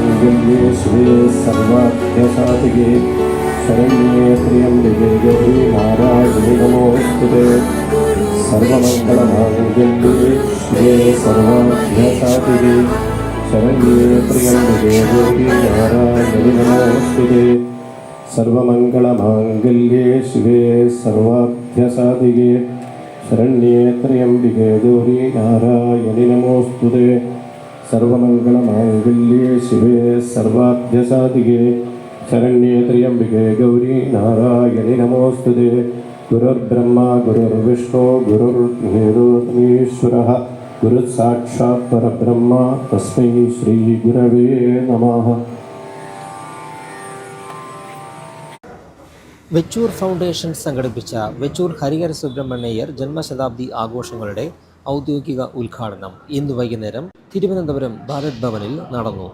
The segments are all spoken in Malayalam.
सर्वमङ्गल्ये शिवे सर्वार्थसाधिके शरण्ये त्र्यम्बके गौरी नारायणि नमोऽस्तुते सर्वमङ्गलमाङ्गल्ये शिवे सर्वार्थसाधिके शरण्ये त्र्यम्बके गौरी नारायणि नमोऽस्तुते सर्वमङ्गलमाङ्गल्ये शिवे सर्वार्थसाधिके शरण्ये त्र्यम्बके गौरी नारायणि नमोऽस्तुते सर्वमङ्गलमाङ्गल्ये शिवे सर्वार्थसाधिके शरण्ये त्र्यम्बके गौरी नारायणि नमोऽस्तुते गुरुर्ब्रह्मा गुरुर्विष्णु गुरुर्देवोऽहंईश्वरः गुरुसाक्षात् परब्रह्म तस्मै श्रीगुरवे नमः. വെച്ചൂർ ഫൗണ്ടേഷൻ സംഘടിപ്പിച്ച വെച്ചൂർ ഹരിഹര സുബ്രഹ്മണ്യർ ജന്മശതാബ്ദി ആഘോഷങ്ങളുടെ ഔദ്യോഗിക ഉദ്ഘാടനം ഇന്ന് വൈകുന്നേരം തിരുവനന്തപുരം ഭാരത് ഭവനിൽ നടന്നു.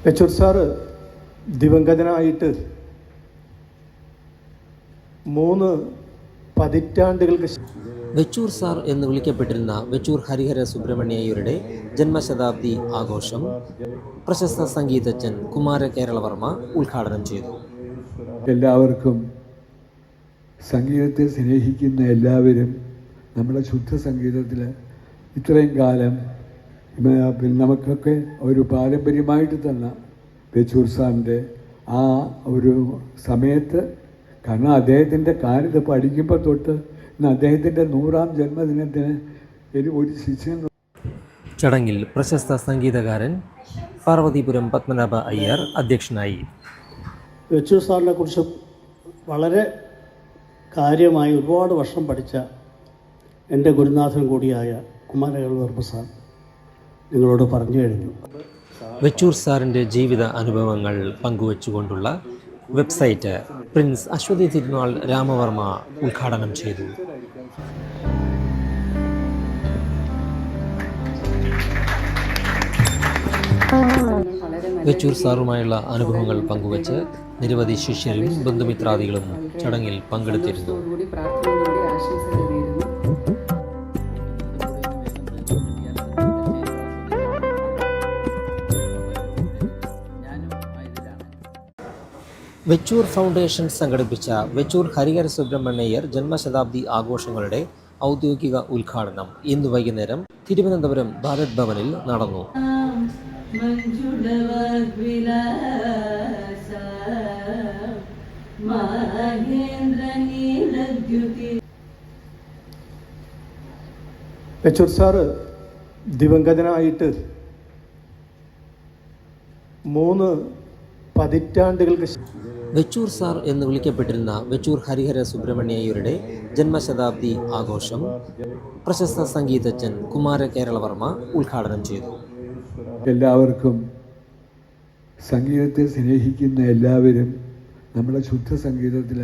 വെച്ചൂർ സാറ് ദിവംഗതനായിട്ട് 3 പതിറ്റാണ്ടുകൾക്ക് വെച്ചൂർ സാർ എന്ന് വിളിക്കപ്പെട്ടിരുന്ന വെച്ചൂർ ഹരിഹര സുബ്രഹ്മണ്യരുടെ ജന്മശതാബ്ദി ആഘോഷം പ്രശസ്ത സംഗീതജ്ഞൻ കുമാര കേരളവർമ്മ ഉദ്ഘാടനം ചെയ്തു. എല്ലാവർക്കും സംഗീതത്തെ സ്നേഹിക്കുന്ന എല്ലാവരും നമ്മുടെ ശുദ്ധ സംഗീതത്തിൽ ഇത്രയും കാലം നമുക്കൊക്കെ ഒരു പാരമ്പര്യമായിട്ട് തന്ന വെച്ചൂർ സാറിൻ്റെ ആ ഒരു സമയത്ത്, കാരണം അദ്ദേഹത്തിൻ്റെ കാലത്ത് പഠിക്കുമ്പോൾ തൊട്ട് ഇന്ന് അദ്ദേഹത്തിൻ്റെ 100ാം ജന്മദിനത്തിന് ഒരു ശിഷ്യൻ. ചടങ്ങിൽ പ്രശസ്ത സംഗീതകാരൻ പാർവതിപുരം പത്മനാഭ അയ്യർ അധ്യക്ഷനായി. വെച്ചൂർ സാറിനെ കുറിച്ച് വളരെ കാര്യമായി ഒരുപാട് വർഷം പഠിച്ച എൻ്റെ ഗുരുനാഥൻ കൂടിയായ കുമാരകേളവർമ്മ സാർ നിങ്ങളോട് പറഞ്ഞു കഴിഞ്ഞു. വെച്ചൂർ സാറിൻ്റെ ജീവിത അനുഭവങ്ങൾ പങ്കുവച്ചുകൊണ്ടുള്ള വെബ്സൈറ്റ് പ്രിൻസ് അശ്വതി തിരുനാൾ രാമവർമ്മ ഉദ്ഘാടനം ചെയ്തു. വെച്ചൂർ സാറുമായുള്ള അനുഭവങ്ങൾ പങ്കുവച്ച് നിരവധി ശിഷ്യരും ബന്ധുമിത്രാദികളും ചടങ്ങിൽ പങ്കെടുത്തിരുന്നു. വെച്ചൂർ ഫൗണ്ടേഷൻ സംഘടിപ്പിച്ച വെച്ചൂർ ഹരിഹര സുബ്രഹ്മണ്യർ ജന്മശതാബ്ദി ആഘോഷങ്ങളുടെ ഔദ്യോഗിക ഉദ്ഘാടനം ഇന്ന് വൈകുന്നേരം തിരുവനന്തപുരം ഭാരത് ഭവനിൽ നടന്നു. വെച്ചൂർ സാറ് ദിവംഗതനായിട്ട് 3 പതിറ്റാണ്ടുകൾക്ക് വെച്ചൂർ സാർ എന്ന് വിളിക്കപ്പെട്ടിരുന്ന വെച്ചൂർ ഹരിഹര സുബ്രഹ്മണ്യരുടെ ജന്മശതാബ്ദി ആഘോഷം പ്രശസ്ത സംഗീതജ്ഞൻ കുമാര കേരളവർമ്മ ഉദ്ഘാടനം ചെയ്തു. എല്ലാവർക്കും സംഗീതത്തെ സ്നേഹിക്കുന്ന എല്ലാവരും നമ്മുടെ ശുദ്ധ സംഗീതത്തിൽ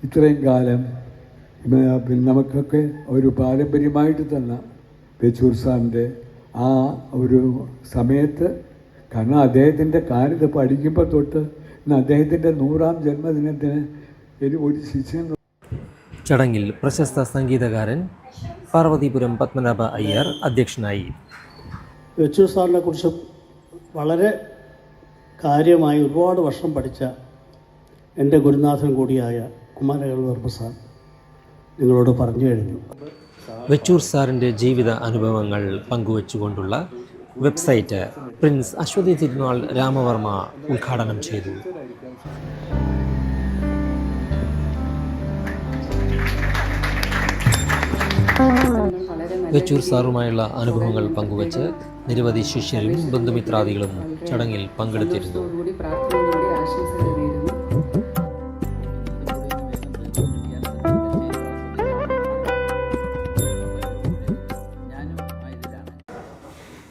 ഇത്രയും കാലം നമുക്കൊക്കെ ഒരു പാരമ്പര്യമായിട്ട് തന്ന വെച്ചൂർ സാറിൻ്റെ ആ ഒരു സമയത്ത്, കാരണം അദ്ദേഹത്തിൻ്റെ കാലത്ത് പഠിക്കുമ്പോൾ തൊട്ട് ഇന്ന് അദ്ദേഹത്തിൻ്റെ 100ാം ജന്മദിനത്തിന് ഒരു ശിഷ്യൻ. ചടങ്ങിൽ പ്രശസ്ത സംഗീതകാരൻ പാർവതിപുരം പത്മനാഭ അയ്യർ അധ്യക്ഷനായി. വെച്ചൂർ സാറിനെ കുറിച്ച് വളരെ കാര്യമായി ഒരുപാട് വർഷം പഠിച്ച എൻ്റെ ഗുരുനാഥൻ കൂടിയായ കുമാരകേളവർമ്മ സാർ നിങ്ങളോട് പറഞ്ഞു കഴിഞ്ഞു. വെച്ചൂർ സാറിൻ്റെ ജീവിത അനുഭവങ്ങൾ പങ്കുവച്ചുകൊണ്ടുള്ള വെബ്സൈറ്റ് പ്രിൻസ് അശ്വതി തിരുനാൾ രാമവർമ്മ ഉദ്ഘാടനം ചെയ്തു. വെച്ചൂർ സാറുമായുള്ള അനുഭവങ്ങൾ പങ്കുവച്ച് നിരവധി ശിഷ്യരും ബന്ധുമിത്രാദികളും ചടങ്ങിൽ പങ്കെടുത്തിരുന്നു.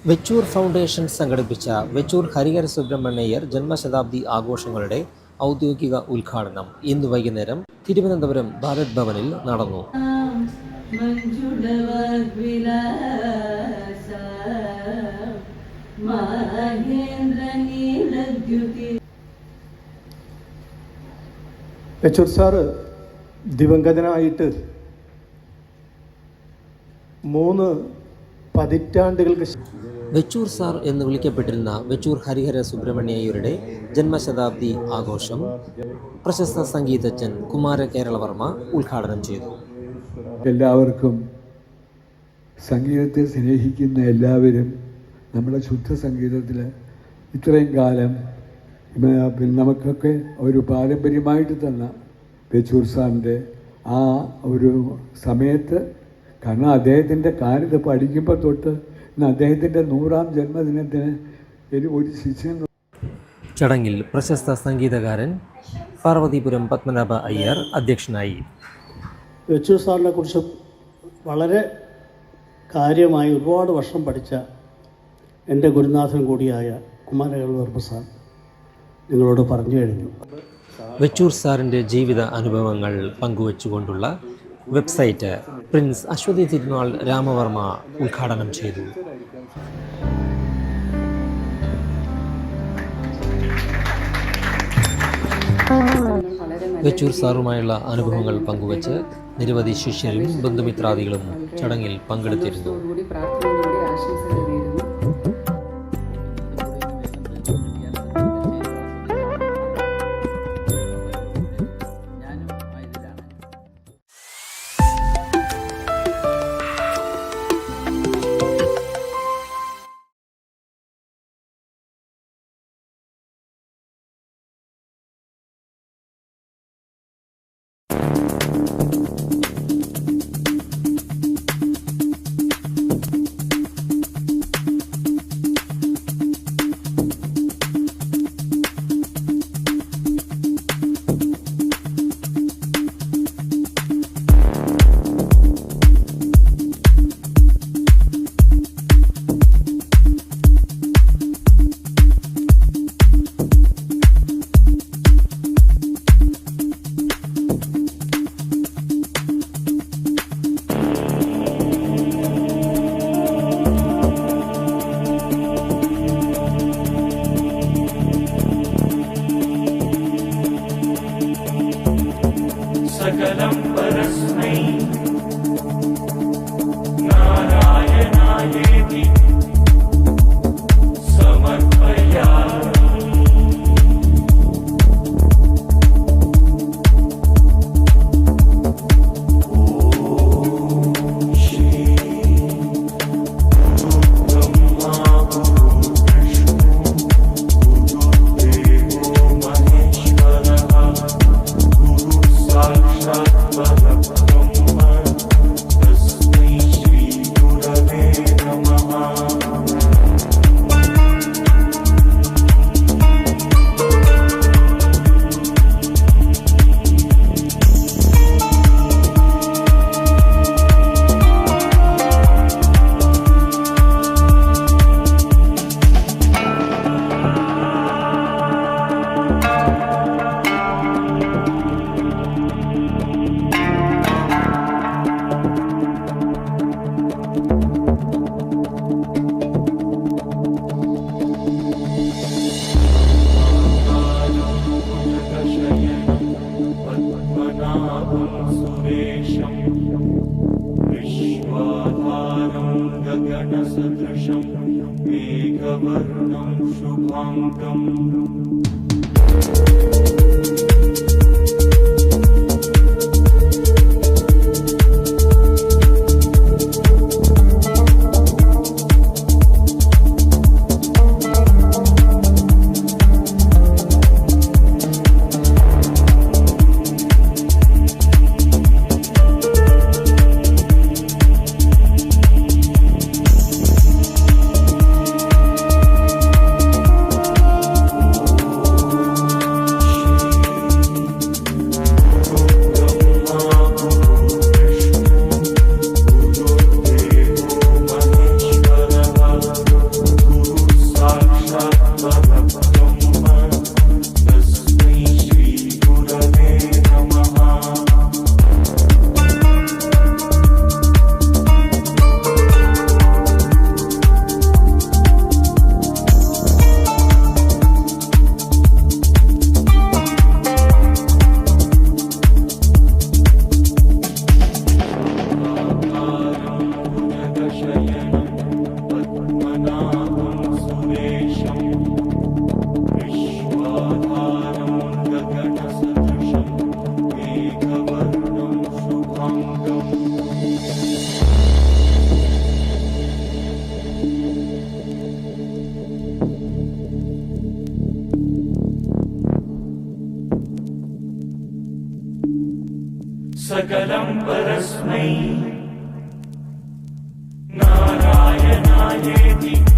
വെച്ചൂർ ഫൗണ്ടേഷൻ സംഘടിപ്പിച്ച വെച്ചൂർ ഹരിഹര സുബ്രഹ്മണ്യർ ജന്മശതാബ്ദി ആഘോഷങ്ങളുടെ ഔദ്യോഗിക ഉദ്ഘാടനം ഇന്ന് വൈകുന്നേരം തിരുവനന്തപുരം ഭാരത് ഭവനിൽ നടന്നു. വെച്ചൂർ സാറ് ദിവംഗതനായിട്ട് 3 പതിറ്റാണ്ടുകൾക്ക് വെച്ചൂർ സാർ എന്ന് വിളിക്കപ്പെട്ടിരുന്ന വെച്ചൂർ ഹരിഹര സുബ്രഹ്മണ്യയ്യരുടെ ജന്മശതാബ്ദി ആഘോഷം പ്രശസ്ത സംഗീതജ്ഞൻ കുമാര കേരളവർമ്മ ഉദ്ഘാടനം ചെയ്തു. എല്ലാവർക്കും സംഗീതത്തെ സ്നേഹിക്കുന്ന എല്ലാവരും നമ്മുടെ ശുദ്ധ സംഗീതത്തിൽ ഇത്രയും കാലം നമുക്കൊക്കെ ഒരു പാരമ്പര്യമായിട്ട് തന്ന വെച്ചൂർ സാറിൻ്റെ ആ ഒരു സമയത്ത്, കാരണം അദ്ദേഹത്തിൻ്റെ കാര്യം പഠിക്കുമ്പോൾ തൊട്ട് ഇന്ന് അദ്ദേഹത്തിൻ്റെ 100ാം ജന്മദിനത്തിന് ഒരു ശിഷ്യൻ. ചടങ്ങിൽ പ്രശസ്ത സംഗീതകാരൻ പാർവതീപുരം പത്മനാഭ അയ്യർ അധ്യക്ഷനായി. വെച്ചൂർ സാറിനെ കുറിച്ച് വളരെ കാര്യമായി ഒരുപാട് വർഷം പഠിച്ച എൻ്റെ ഗുരുനാഥൻ കൂടിയായ കുമാരകേളവർമ്മ സാർ നിങ്ങളോട് പറഞ്ഞു കഴിഞ്ഞു. വെച്ചൂർ സാറിൻ്റെ ജീവിത അനുഭവങ്ങൾ പങ്കുവച്ചുകൊണ്ടുള്ള വെബ്സൈറ്റ് പ്രിൻസ് അശ്വതി തിരുനാൾ രാമവർമ്മ ഉദ്ഘാടനം ചെയ്തു. വെച്ചൂർ സാറുമായുള്ള അനുഭവങ്ങൾ പങ്കുവച്ച് നിരവധി ശിഷ്യരും ബന്ധുമിത്രാദികളും ചടങ്ങിൽ പങ്കെടുത്തിരുന്നു. सकलं परस्मै नारायणायेति समर्पयामि. ॐ श्री ब्रह्मा गुरु विष्णु गुरुदेवो महेश्वरः साक्षात् परब्रह्म तस्मै श्री गुरवे नमः. सुरेशं विश्वाधारं गगनसदृशं मेघवर्णं शुभाङ्गम्. ध्यायेति